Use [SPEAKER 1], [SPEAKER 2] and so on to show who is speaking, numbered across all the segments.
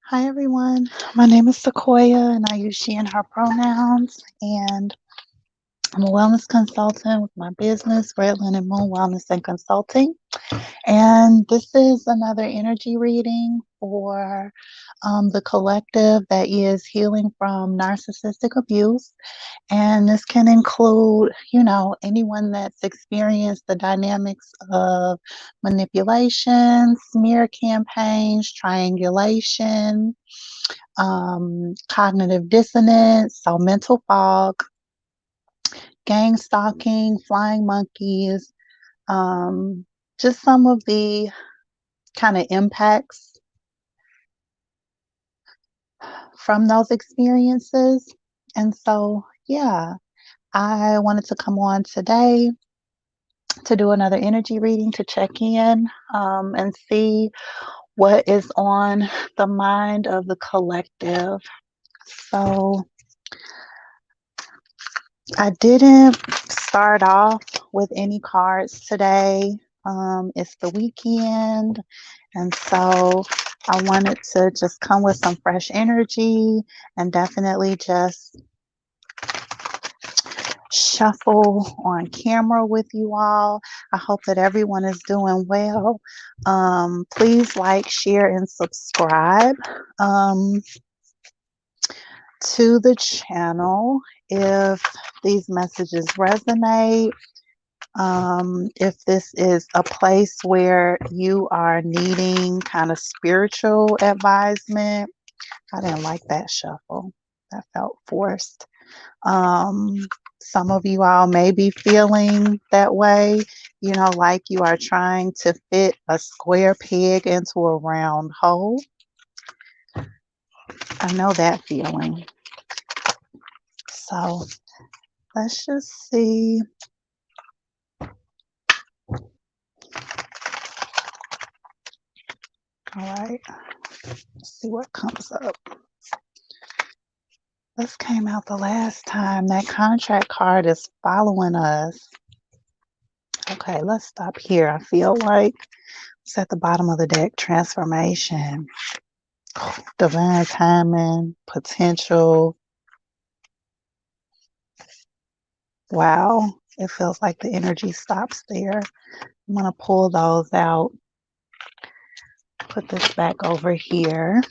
[SPEAKER 1] Hi everyone, my name is Sequoia and I use she and her pronouns, and I'm a wellness consultant with my business, Red Linen Moon Wellness and Consulting. And this is another energy reading for the collective that is healing from narcissistic abuse. And this can include, anyone that's experienced the dynamics of manipulation, smear campaigns, triangulation, cognitive dissonance, so mental fog, gang stalking, flying monkeys, just some of the kind of impacts from those experiences. And so, yeah, I wanted to come on today to do another energy reading to check in and see what is on the mind of the collective. So, I didn't start off with any cards today. It's the weekend, and so I wanted to just come with some fresh energy and definitely just shuffle on camera with you all. I hope that everyone is doing well. Please like, share, and subscribe to the channel if these messages resonate. If this is a place where you are needing kind of spiritual advisement, I didn't like that shuffle. That felt forced. Some of you all may be feeling that way, like you are trying to fit a square peg into a round hole. I know that feeling. So let's just see. All right. Let's see what comes up. This came out the last time. That contract card is following us. Okay, let's stop here. I feel like it's at the bottom of the deck. Transformation, divine timing, potential. Wow, it feels like the energy stops there. I'm going to pull those out. Put this back over here.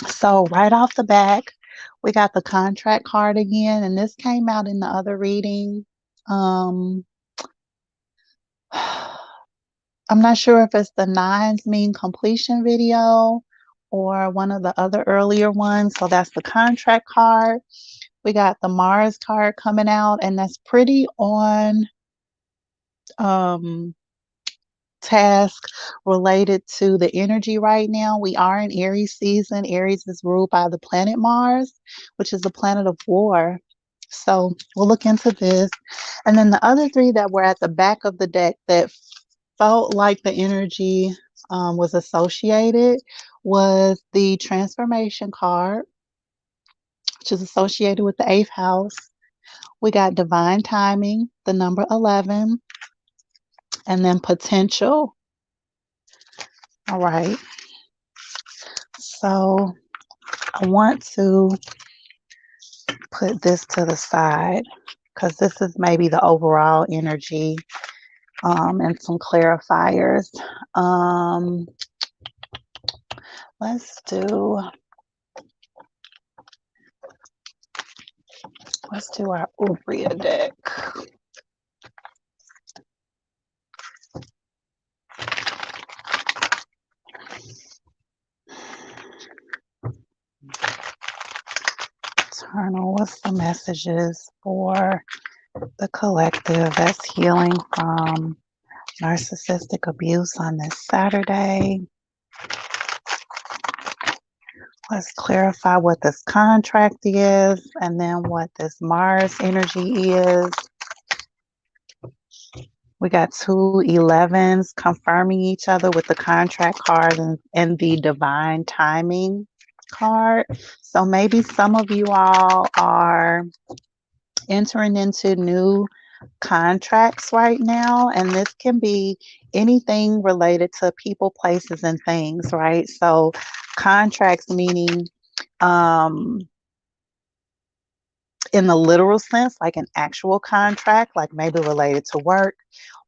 [SPEAKER 1] So right off the back, we got the contract card again, and this came out in the other reading. I'm not sure if it's the nines mean completion video or one of the other earlier ones. So that's the contract card. We got the Mars card coming out, and that's pretty on task related to the energy right now. We are in Aries season. Aries is ruled by the planet Mars, which is the planet of war. So we'll look into this. And then the other three that were at the back of the deck that felt like the energy was associated was the transformation card, which is associated with the 8th house. We got divine timing, the number 11, and then potential. All right. So I want to put this to the side because this is maybe the overall energy and some clarifiers. Let's do our Ubria deck. Eternal, what's the messages for the collective that's healing from narcissistic abuse on this Saturday? Let's clarify what this contract is and then what this Mars energy is. We got 2 11s confirming each other with the contract card and the divine timing card. So maybe some of you all are entering into new contracts right now, and this can be anything related to people, places, and things, right? So Contracts meaning um, in the literal sense, like an actual contract, like maybe related to work,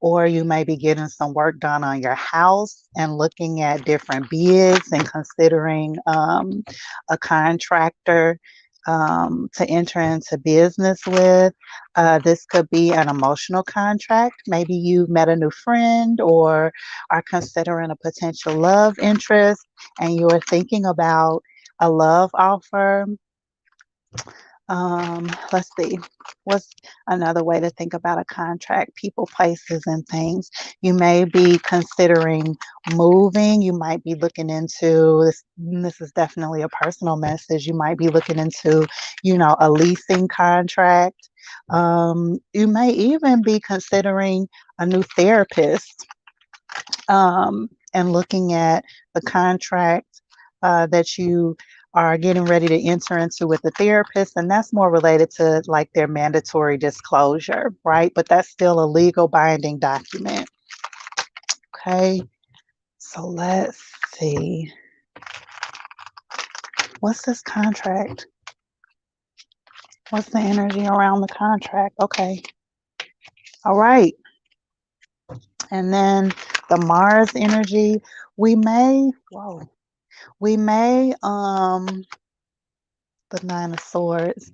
[SPEAKER 1] or you may be getting some work done on your house and looking at different bids and considering a contractor to enter into business with. This could be an emotional contract. Maybe you met a new friend or are considering a potential love interest and you're thinking about a love offer. Let's see. What's another way to think about a contract? People, places, and things. You may be considering moving. You might be looking into this. This is definitely a personal message. You might be looking into, a leasing contract. You may even be considering a new therapist and looking at the contract that you are getting ready to enter into with the therapist, and that's more related to like their mandatory disclosure, right? But that's still a legal binding document. Okay, so let's see. What's this contract? What's the energy around the contract? Okay, all right. And then the Mars energy, we may, whoa, we may, the Nine of Swords,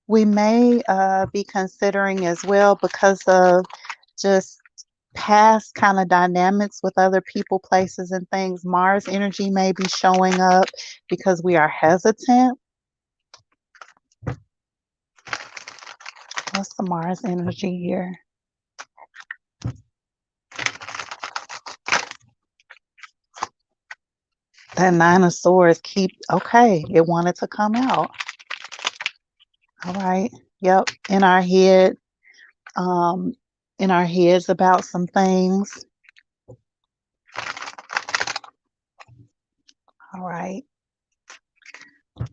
[SPEAKER 1] we may be considering as well because of just past kind of dynamics with other people, places, and things. Mars energy may be showing up because we are hesitant. What's the Mars energy here? That Nine of Swords okay, it wanted to come out. All right. Yep. Um, in our heads about some things. All right.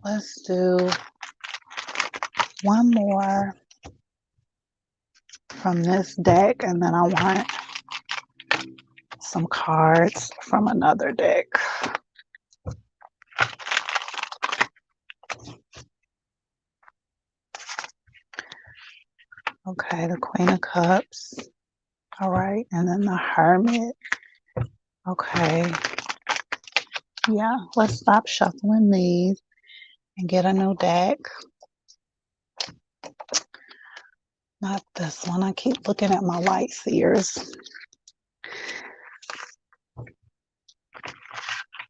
[SPEAKER 1] Let's do one more from this deck, and then I want some cards from another deck. Okay, the Queen of Cups. All right, and then the Hermit. Okay. Yeah, let's stop shuffling these and get a new deck. Not this one. I keep looking at my light seers.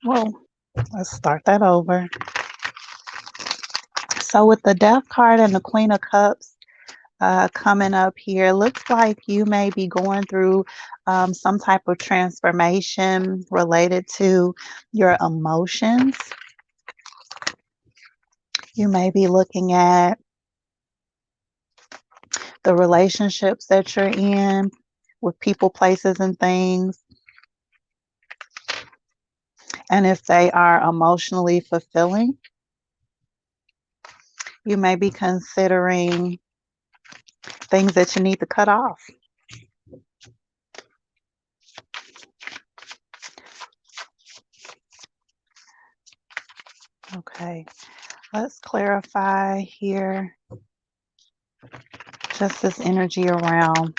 [SPEAKER 1] Well, let's start that over. So with the Death card and the Queen of Cups coming up here, looks like you may be going through some type of transformation related to your emotions. You may be looking at the relationships that you're in with people, places, and things. And if they are emotionally fulfilling, you may be considering things that you need to cut off. Okay, let's clarify here just this energy around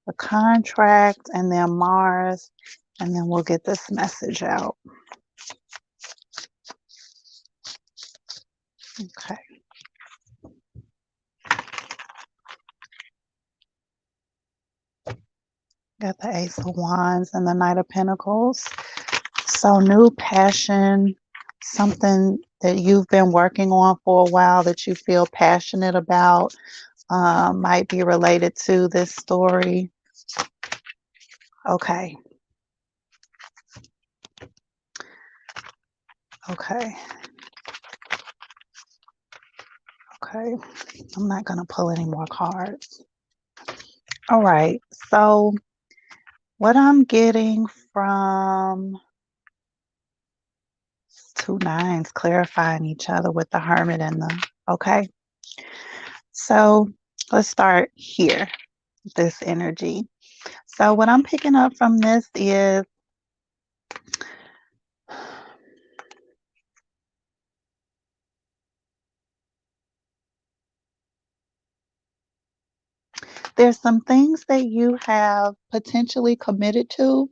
[SPEAKER 1] the contract and then Mars, and then we'll get this message out. Okay. Got the Ace of Wands and the Knight of Pentacles. So new passion, something that you've been working on for a while that you feel passionate about, might be related to this story. Okay. Okay. Okay. I'm not going to pull any more cards. All right. So what I'm getting from two nines clarifying each other with the Hermit and the, okay. So let's start here, this energy. So what I'm picking up from this is There's some things that you have potentially committed to,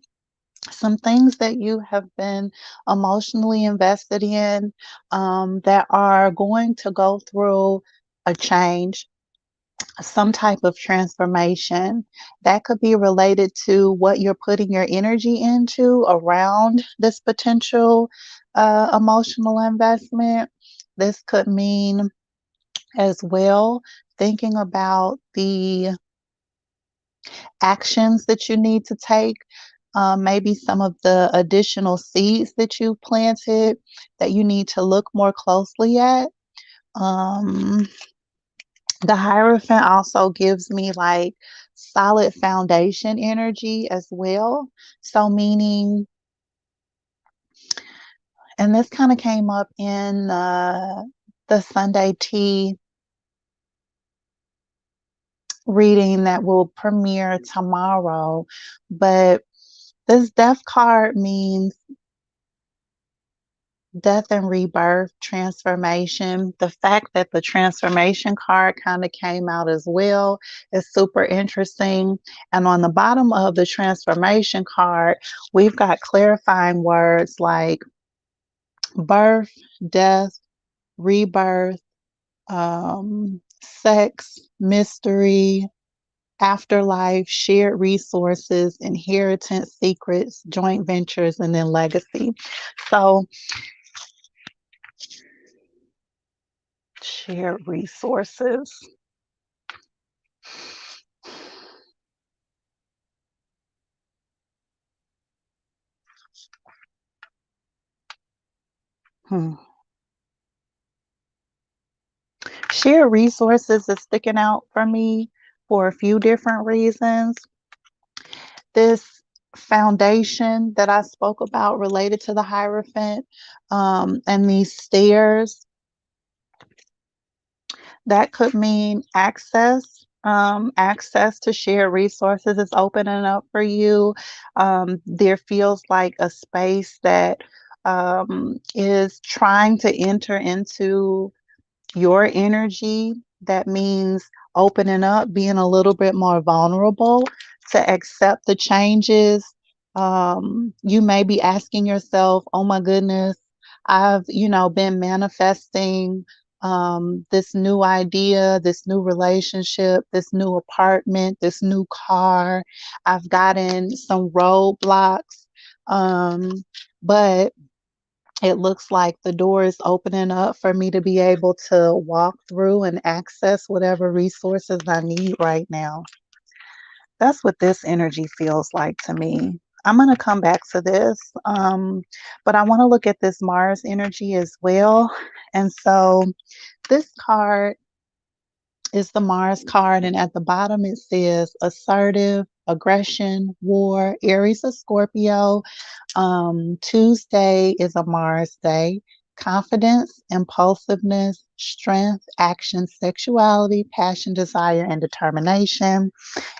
[SPEAKER 1] some things that you have been emotionally invested in, that are going to go through a change, some type of transformation that could be related to what you're putting your energy into around this potential emotional investment. This could mean as well thinking about the actions that you need to take, maybe some of the additional seeds that you've planted that you need to look more closely at. Um, the Hierophant also gives me like solid foundation energy as well. So, meaning, and this kind of came up in the Sunday tea reading that will premiere tomorrow, but this death card means death and rebirth, transformation. The fact that the transformation card kind of came out as well is super interesting. And on the bottom of the transformation card, we've got clarifying words like birth, death, rebirth, sex, mystery, afterlife, shared resources, inheritance, secrets, joint ventures, and then legacy. So, shared resources. Hmm. Shared resources is sticking out for me for a few different reasons. This foundation that I spoke about related to the Hierophant, and these stairs, that could mean access. Access to shared resources is opening up for you. There feels like a space that is trying to enter into your energy. That means opening up, being a little bit more vulnerable to accept the changes. You may be asking yourself, oh my goodness, I've, been manifesting this new idea, this new relationship, this new apartment, this new car. I've gotten some roadblocks. But it looks like the door is opening up for me to be able to walk through and access whatever resources I need right now. That's what this energy feels like to me. I'm going to come back to this, but I want to look at this Mars energy as well. And so this card is the Mars card, and at the bottom it says assertive, aggression, war, Aries or Scorpio. Tuesday is a Mars day. Confidence, impulsiveness, strength, action, sexuality, passion, desire, and determination.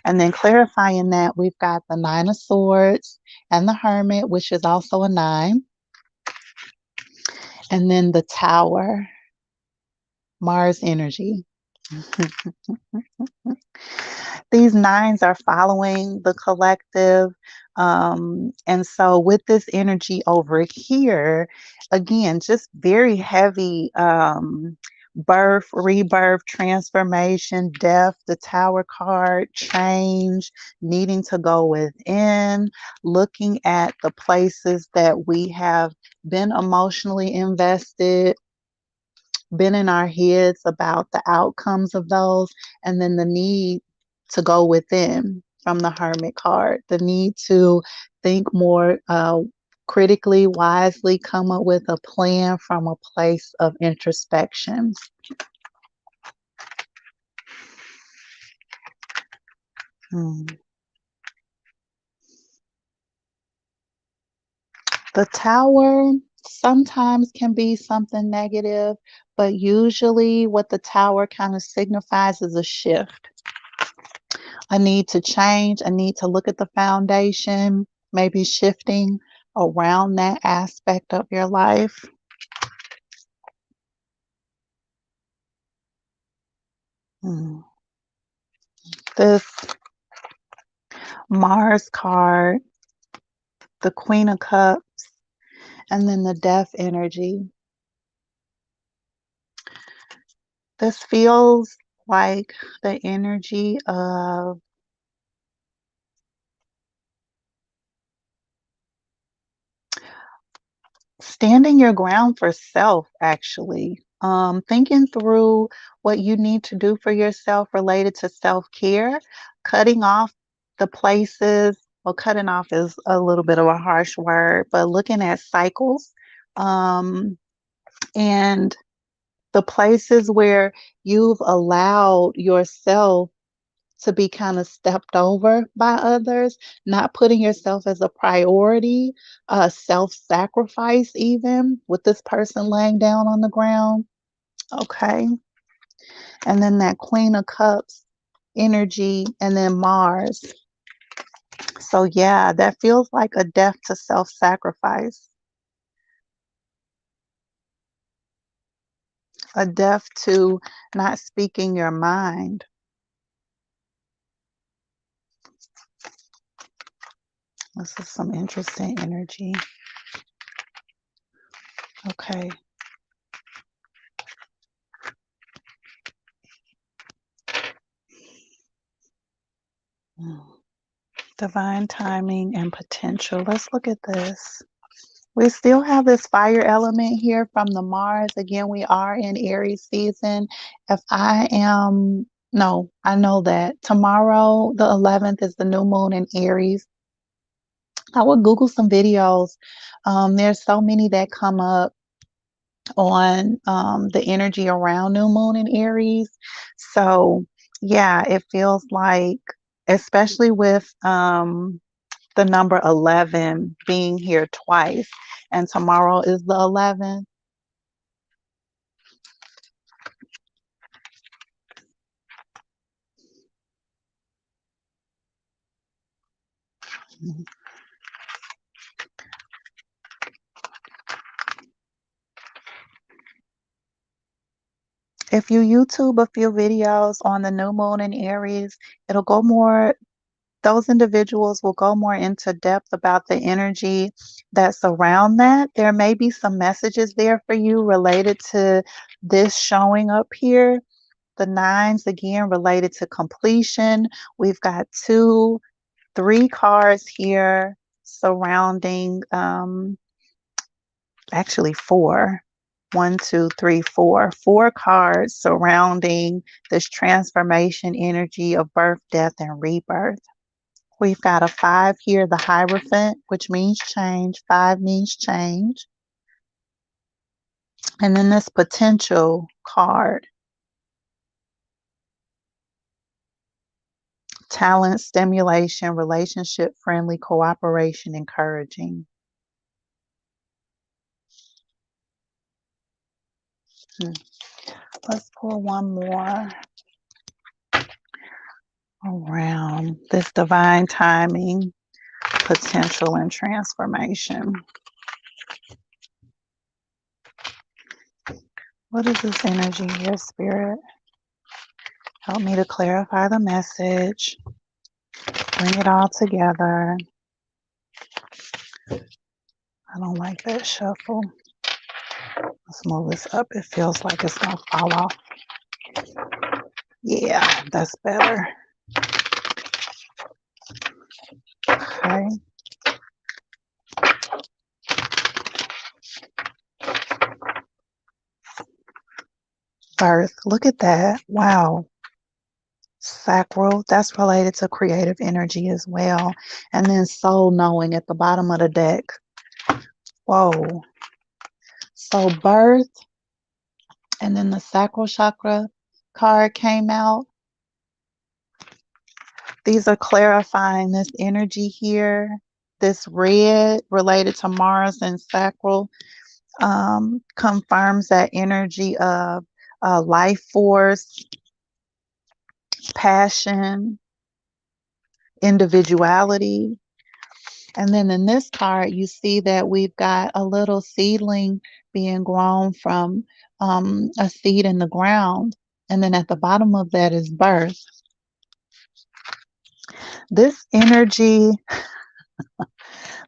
[SPEAKER 1] And then clarifying that, we've got the Nine of Swords and the Hermit, which is also a nine. And then the Tower, Mars energy. These nines are following the collective. And so, with this energy over here, again, just very heavy birth, rebirth, transformation, death, the Tower card, change, needing to go within, looking at the places that we have been emotionally invested, been in our heads about the outcomes of those, and then the need to go within from the Hermit card, the need to think more critically, wisely, come up with a plan from a place of introspection. Hmm. The Tower sometimes can be something negative, but usually what the Tower kind of signifies is a shift. I need to change. I need to look at the foundation, maybe shifting around that aspect of your life. Hmm. This Mars card, the Queen of Cups, and then the Death energy. This feels like the energy of standing your ground for self, actually. Thinking through what you need to do for yourself related to self-care, cutting off the places, well, cutting off is a little bit of a harsh word, but looking at cycles, um, and the places where you've allowed yourself to be kind of stepped over by others, not putting yourself as a priority, self-sacrifice even with this person laying down on the ground. Okay. And then that Queen of Cups energy and then Mars. So yeah, that feels like a death to self-sacrifice, a death to not speaking your mind. This is some interesting energy. Okay. Divine timing and potential. Let's look at this. We still have this fire element here from the Mars. Again, we are in Aries season. If I am, no, I know that tomorrow, the 11th, is the new moon in Aries. I would Google some videos. There's so many that come up on the energy around new moon in Aries. So, yeah, it feels like, especially with the number 11 being here twice, and tomorrow is the 11th. If you YouTube a few videos on the new moon in Aries, it'll go more, those individuals will go more into depth about the energy that's around that. There may be some messages there for you related to this showing up here. The nines, again, related to completion. We've got 3 cards here surrounding, actually 4. 1, 2, 3, 4. 4 cards surrounding this transformation energy of birth, death, and rebirth. We've got a 5 here, the Hierophant, which means change. 5 means change. And then this potential card, talent, stimulation, relationship friendly, cooperation, encouraging. Let's pull one more around this divine timing, potential, and transformation. What is this energy here, Spirit? Help me to clarify the message. Bring it all together. I don't like that shuffle. Let's move this up. It feels like it's going to fall off. Yeah, that's better. Okay. Birth. Look at that. Wow. Sacral. That's related to creative energy as well. And then soul knowing at the bottom of the deck. Whoa. So birth. And then the sacral chakra card came out. These are clarifying this energy here. This red related to Mars and sacral confirms that energy of life force, passion, individuality. And then in this card, you see that we've got a little seedling being grown from a seed in the ground. And then at the bottom of that is birth. This energy,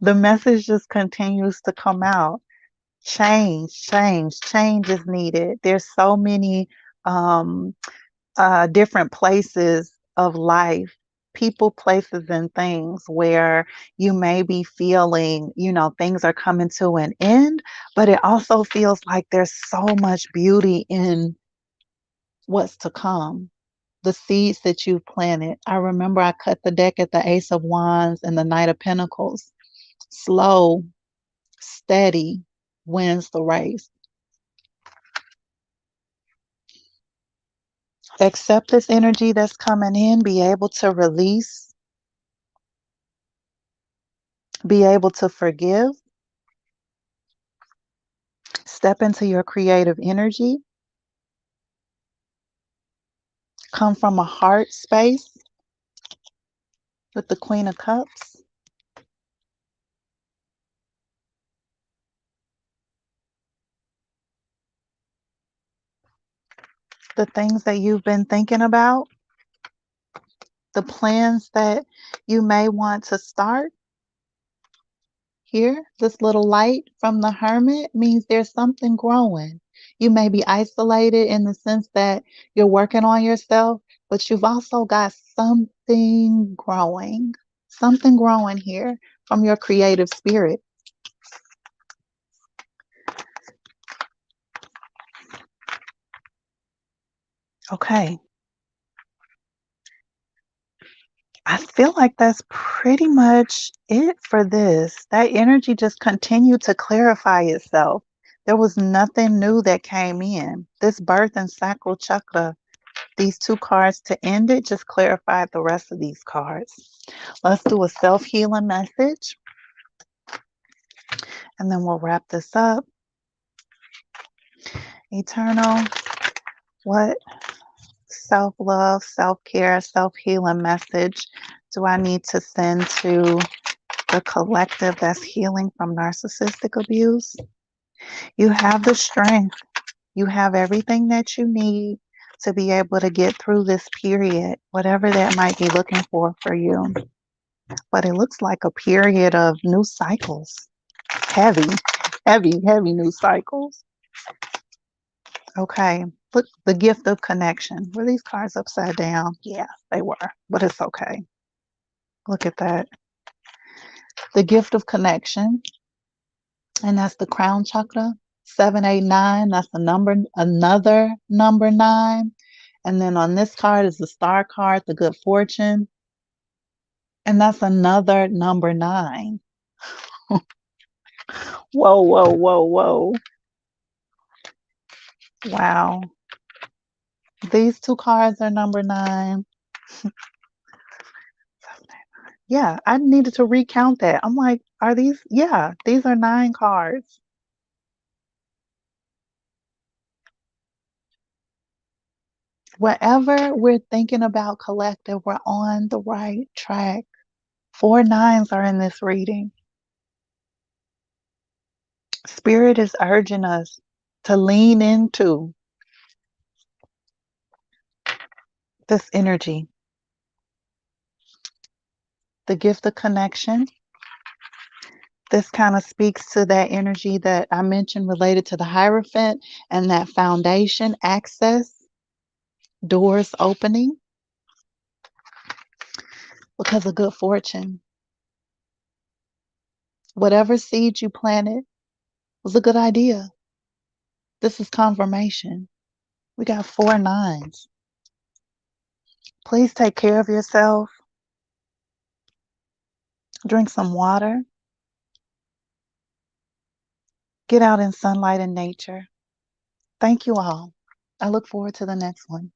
[SPEAKER 1] the message just continues to come out. Change is needed. There's so many um, different places of life, people, places, and things where you may be feeling, things are coming to an end, but it also feels like there's so much beauty in what's to come. The seeds that you've planted. I remember I cut the deck at the Ace of Wands and the Knight of Pentacles. Slow, steady wins the race. Accept this energy that's coming in, be able to release, be able to forgive, step into your creative energy, come from a heart space with the Queen of Cups. The things that you've been thinking about, the plans that you may want to start. Here, this little light from the Hermit means there's something growing. You may be isolated in the sense that you're working on yourself, but you've also got something growing here from your creative spirit. Okay. I feel like that's pretty much it for this. That energy just continued to clarify itself. There was nothing new that came in. This birth and sacral chakra, these two cards to end it, just clarified the rest of these cards. Let's do a self-healing message, and then we'll wrap this up. Eternal, what self-love, self-care, self-healing message do I need to send to the collective that's healing from narcissistic abuse? You have the strength. You have everything that you need to be able to get through this period, whatever that might be looking for you. But it looks like a period of new cycles. Heavy, heavy new cycles. Okay. Look, the gift of connection. Were these cards upside down? Yeah, they were, but it's okay. Look at that. The gift of connection. And that's the crown chakra. 789. That's another number 9. And then on this card is the star card, the good fortune. And that's another number 9. Whoa, whoa, whoa, whoa. Wow. These two cards are number 9. Yeah, I needed to recount that. I'm like, are these? Yeah, these are 9 cards. Whatever we're thinking about collective, we're on the right track. 4 9s are in this reading. Spirit is urging us to lean into this energy, the gift of connection. This kind of speaks to that energy that I mentioned related to the Hierophant and that foundation access, doors opening because of good fortune. Whatever seed you planted was a good idea. This is confirmation. We got 4 9s. Please take care of yourself. Drink some water. Get out in sunlight and nature. Thank you all. I look forward to the next one.